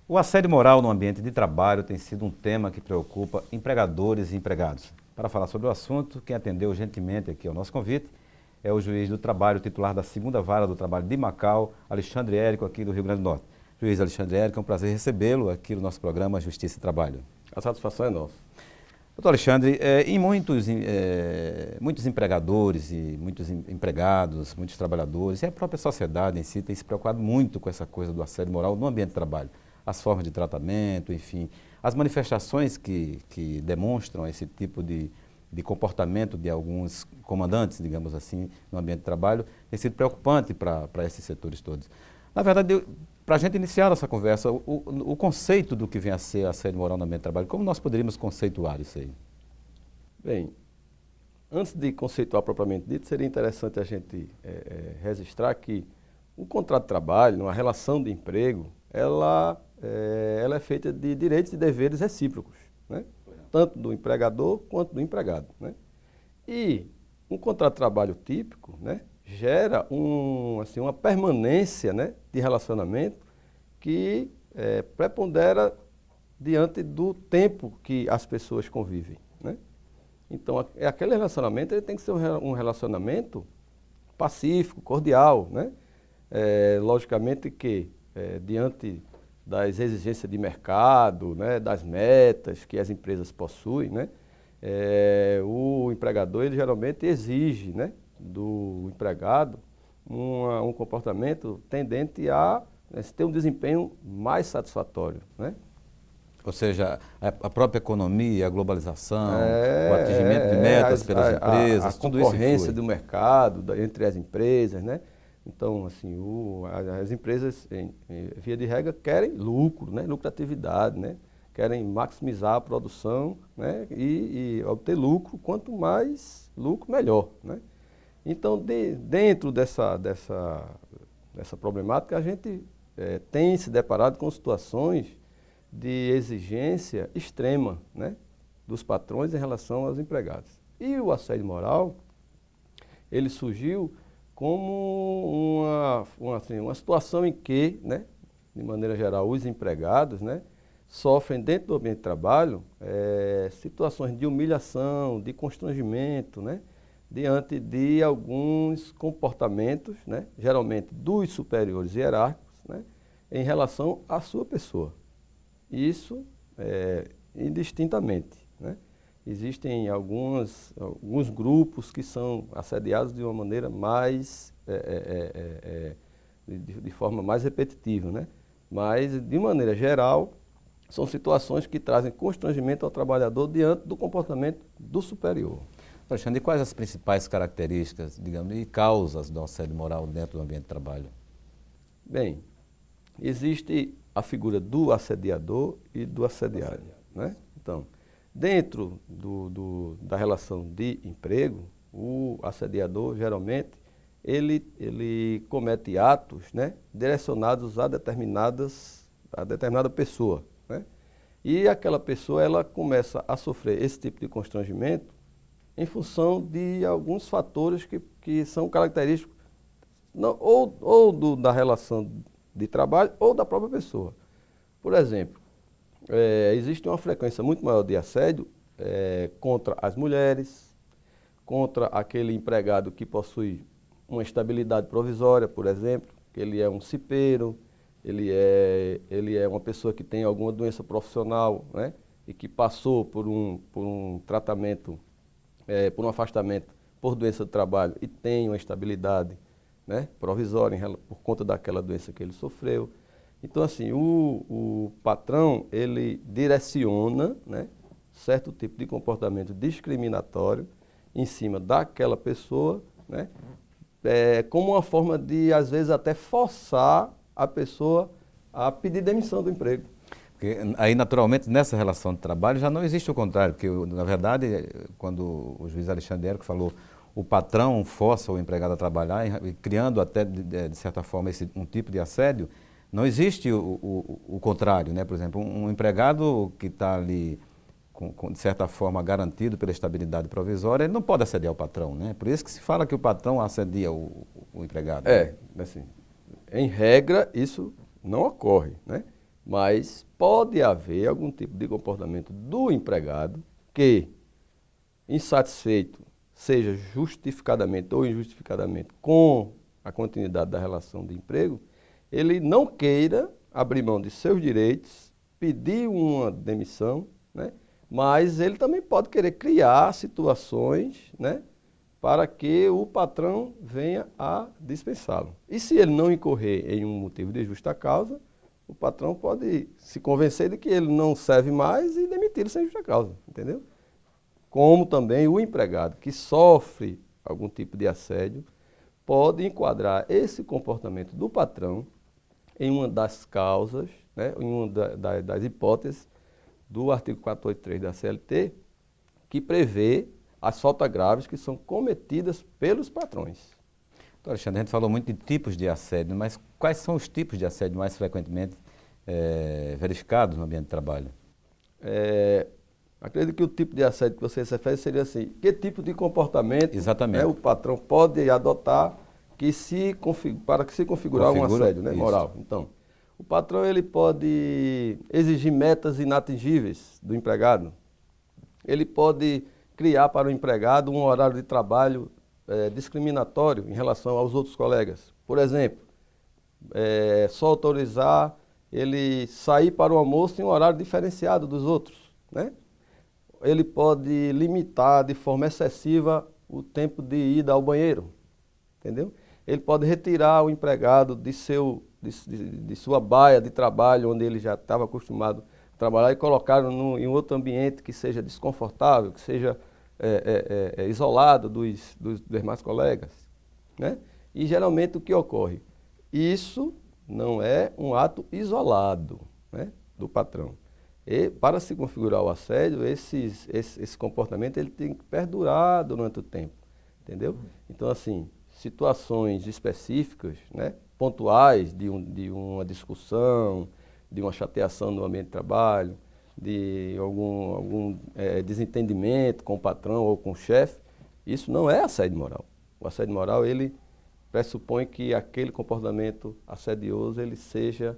O assédio moral no ambiente de trabalho tem sido um tema que preocupa empregadores e empregados. Para falar sobre o assunto, quem atendeu gentilmente aqui ao nosso convite é o juiz do trabalho, titular da 2ª Vara do Trabalho de Macau, Alexandre Érico, aqui do Rio Grande do Norte. Juiz Alexandre Érico, é um prazer recebê-lo aqui no nosso programa Justiça e Trabalho. A satisfação é nossa. Doutor Alexandre, em muitos empregadores e muitos empregados, muitos trabalhadores, e a própria sociedade em si tem se preocupado muito com essa coisa do assédio moral no ambiente de trabalho. As formas de tratamento, enfim, as manifestações que demonstram esse tipo de comportamento de alguns comandantes, digamos assim, no ambiente de trabalho, tem sido preocupante para esses setores todos. Na verdade, para a gente iniciar essa conversa, o conceito do que vem a ser assédio moral no ambiente de trabalho, como nós poderíamos conceituar isso aí? Bem, antes de conceituar propriamente dito, seria interessante a gente registrar que o contrato de trabalho, uma relação de emprego, ela é feita de direitos e deveres recíprocos, né? Tanto do empregador quanto do empregado, né? E um contrato de trabalho típico, né, gera uma permanência, né, de relacionamento que prepondera diante do tempo que as pessoas convivem, né? Então, aquele relacionamento ele tem que ser um relacionamento pacífico, cordial, né? Logicamente que, diante das exigências de mercado, né, das metas que as empresas possuem, né, o empregador ele geralmente exige, né, do empregado um comportamento tendente a ter um desempenho mais satisfatório, né? Ou seja, a própria economia, a globalização, o atingimento de metas pelas empresas, tudo isso influi. A concorrência do mercado entre as empresas, né? Então, assim, as empresas, via de regra, querem lucro, né? Lucratividade, né? Querem maximizar a produção, né? E obter lucro, quanto mais lucro, melhor, né? Então, dentro dessa problemática, a gente tem se deparado com situações de exigência extrema, né, dos patrões em relação aos empregados. E o assédio moral, ele surgiu como uma situação em que, né, de maneira geral, os empregados, né, sofrem dentro do ambiente de trabalho situações de humilhação, de constrangimento, né, diante de alguns comportamentos, né, geralmente dos superiores hierárquicos, né, em relação à sua pessoa. Isso indistintamente, né? Existem alguns grupos que são assediados de uma maneira mais, de forma mais repetitiva, né? Mas, de maneira geral, são situações que trazem constrangimento ao trabalhador diante do comportamento do superior. Alexandre, e quais as principais características, digamos, e causas do assédio moral dentro do ambiente de trabalho? Bem, existe a figura do assediador e do assediado, né? Então, dentro da relação de emprego, o assediador, geralmente, ele comete atos, né, direcionados a determinada pessoa, né? E aquela pessoa, ela começa a sofrer esse tipo de constrangimento em função de alguns fatores que são característicos da relação de trabalho ou da própria pessoa. Por exemplo, existe uma frequência muito maior de assédio contra as mulheres, contra aquele empregado que possui uma estabilidade provisória, por exemplo, que ele é um cipeiro, ele é uma pessoa que tem alguma doença profissional, né, e que passou por um tratamento, por um afastamento por doença do trabalho e tem uma estabilidade, né, provisória por conta daquela doença que ele sofreu. Então, assim, o patrão, ele direciona, né, certo tipo de comportamento discriminatório em cima daquela pessoa, né, como uma forma de, às vezes, até forçar a pessoa a pedir demissão do emprego. Porque aí, naturalmente, nessa relação de trabalho já não existe o contrário, porque, na verdade, quando o juiz Alexandre Érico falou o patrão força o empregado a trabalhar, criando até, de certa forma, um tipo de assédio, não existe o contrário, né? Por exemplo, um empregado que está ali, de certa forma, garantido pela estabilidade provisória, ele não pode assediar o patrão, né? Por isso que se fala que o patrão assedia o empregado. Assim, em regra, isso não ocorre, né? Mas pode haver algum tipo de comportamento do empregado que, insatisfeito, seja justificadamente ou injustificadamente com a continuidade da relação de emprego, ele não queira abrir mão de seus direitos, pedir uma demissão, né? Mas ele também pode querer criar situações, né, para que o patrão venha a dispensá-lo. E se ele não incorrer em um motivo de justa causa, o patrão pode se convencer de que ele não serve mais e demitir-lo sem justa causa, entendeu? Como também o empregado que sofre algum tipo de assédio pode enquadrar esse comportamento do patrão em uma das causas, né, em uma das hipóteses do artigo 483 da CLT, que prevê as faltas graves que são cometidas pelos patrões. Doutor Alexandre, a gente falou muito de tipos de assédio, mas quais são os tipos de assédio mais frequentemente verificados no ambiente de trabalho? Acredito que o tipo de assédio que você se refere seria assim, que tipo de comportamento, exatamente, né, o patrão pode adotar para que se configurar um assédio, né, moral. Então, o patrão ele pode exigir metas inatingíveis do empregado. Ele pode criar para o empregado um horário de trabalho discriminatório em relação aos outros colegas. Por exemplo, só autorizar ele sair para o almoço em um horário diferenciado dos outros, né? Ele pode limitar de forma excessiva o tempo de ida ao banheiro, entendeu? Ele pode retirar o empregado de sua baia de trabalho, onde ele já estava acostumado a trabalhar, e colocar em outro ambiente que seja desconfortável, que seja isolado dos demais colegas, né? E geralmente o que ocorre? Isso não é um ato isolado, né, do patrão. E para se configurar o assédio, esse comportamento ele tem que perdurar durante o tempo, entendeu? Então, assim, situações específicas, né, pontuais de uma discussão, de uma chateação no ambiente de trabalho, de algum desentendimento com o patrão ou com o chefe, isso não é assédio moral. O assédio moral, ele pressupõe que aquele comportamento assedioso ele seja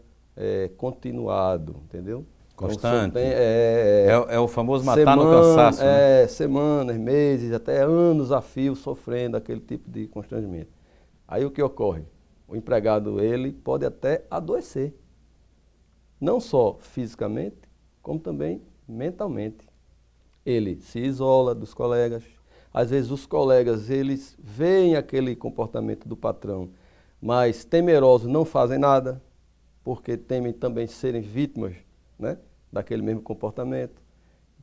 continuado, entendeu? Constante. Então, é o famoso matar no cansaço, né? Semanas, meses, até anos a fio sofrendo aquele tipo de constrangimento. Aí o que ocorre? O empregado ele pode até adoecer, não só fisicamente, como também mentalmente. Ele se isola dos colegas. Às vezes os colegas eles veem aquele comportamento do patrão, mas temerosos não fazem nada, porque temem também serem vítimas, né, daquele mesmo comportamento.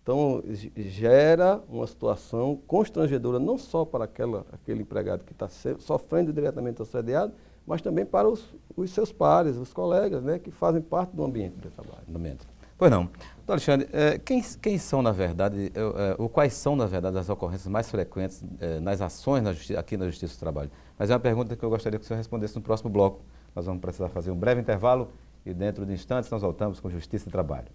Então, gera uma situação constrangedora, não só para aquele empregado que está sofrendo diretamente assediado, mas também para os seus pares, os colegas, né, que fazem parte do ambiente de trabalho. Pois não. Doutor Alexandre, quem são, na verdade, ou quais são, na verdade, as ocorrências mais frequentes nas ações aqui na Justiça do Trabalho? Mas é uma pergunta que eu gostaria que o senhor respondesse no próximo bloco. Nós vamos precisar fazer um breve intervalo e dentro de instantes nós voltamos com Justiça e Trabalho.